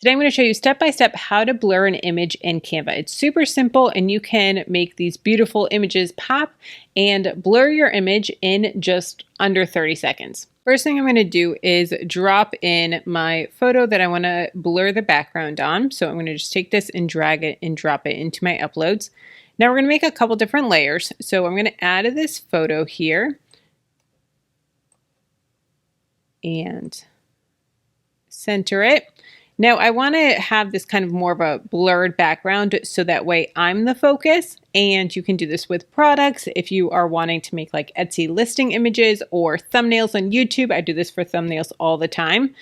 Today I'm going to show you step by step how to blur an image in Canva. It's super simple and you can make these beautiful images pop and blur your image in just under 30 seconds. First thing I'm going to do is drop in my photo that I want to blur the background on. So I'm going to just take this and drag it and drop it into my uploads. Now we're going to make a couple different layers. So I'm going to add this photo here and center it. Now I want to have this kind of more of a blurred background so that way I'm the focus, and you can do this with products if you are wanting to make like Etsy listing images or thumbnails on YouTube. I do this for thumbnails all the time.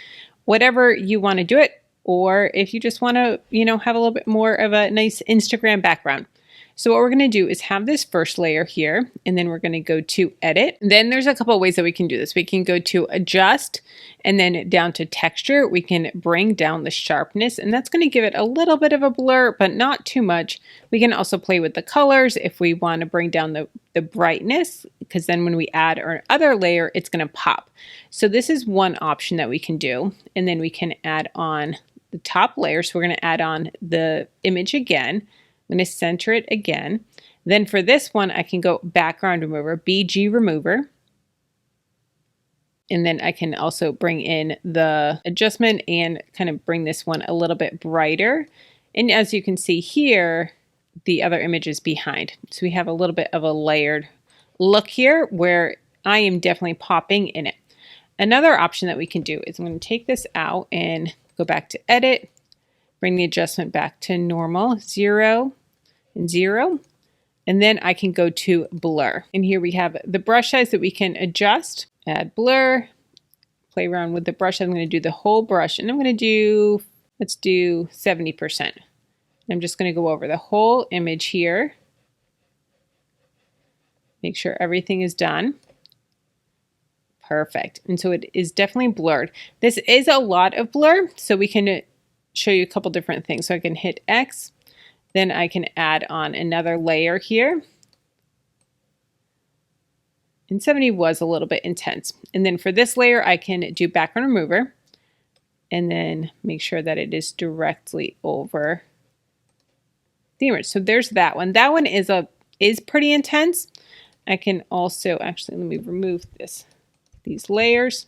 Whatever you want to do it, or if you just want to, have a little bit more of a nice Instagram background. So what we're going to do is have this first layer here, and then we're going to go to edit. Then there's a couple of ways that we can do this. We can go to adjust, and then down to texture, we can bring down the sharpness, and that's going to give it a little bit of a blur, but not too much. We can also play with the colors if we want to bring down the brightness, because then when we add our other layer, it's going to pop. So this is one option that we can do, and then we can add on the top layer. So we're going to add on the image again. I'm going to center it again. Then for this one, I can go background remover, BG remover. And then I can also bring in the adjustment and kind of bring this one a little bit brighter. And as you can see here, the other image is behind. So we have a little bit of a layered look here where I am definitely popping in it. Another option that we can do is I'm going to take this out and go back to edit, bring the adjustment back to normal, 0 and 0. And then I can go to blur. And here we have the brush size that we can adjust, add blur, play around with the brush. I'm going to do the whole brush, and I'm going to do, let's do 70%. I'm just going to go over the whole image here. Make sure everything is done. Perfect. And so it is definitely blurred. This is a lot of blur, so we can show you a couple different things. So I can hit X, then I can add on another layer here. And 70 was a little bit intense. And then for this layer, I can do background remover and then make sure that it is directly over the image. So there's that one. That one is pretty intense. I can also, actually, let me remove these layers.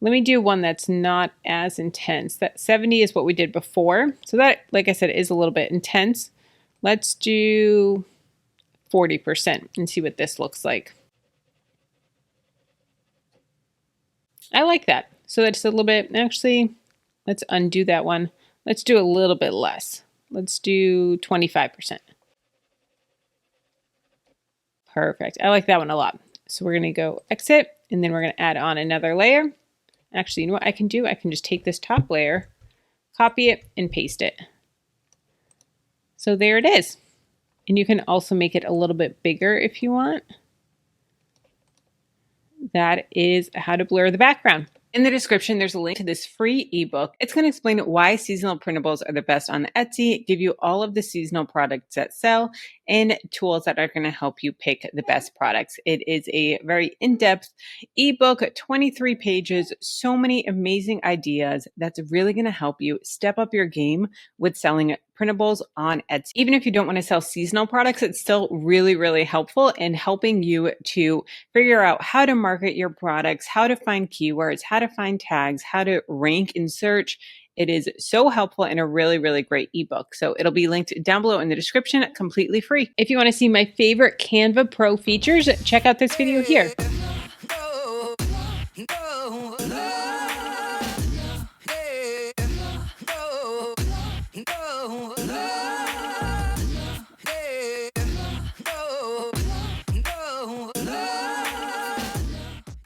Let me do one that's not as intense. That 70 is what we did before. So that, like I said, is a little bit intense. Let's do 40% and see what this looks like. I like that. So that's a little bit, actually, let's undo that one. Let's do a little bit less. Let's do 25%. Perfect. I like that one a lot. So we're going to go exit, and then we're going to add on another layer. Actually, you know what I can do? I can just take this top layer, copy it, and paste it. So there it is. And you can also make it a little bit bigger if you want. That is how to blur the background. In the description, there's a link to this free ebook. It's going to explain why seasonal printables are the best on Etsy, give you all of the seasonal products that sell, and tools that are going to help you pick the best products. It is a very in-depth ebook, 23 pages, so many amazing ideas that's really going to help you step up your game with selling printables on Etsy. Even if you don't want to sell seasonal products, it's still really, really helpful in helping you to figure out how to market your products, how to find keywords, how to find tags, how to rank in search. It is so helpful and a really, really great ebook. So it'll be linked down below in the description, completely free. If you want to see my favorite Canva Pro features, check out this video here.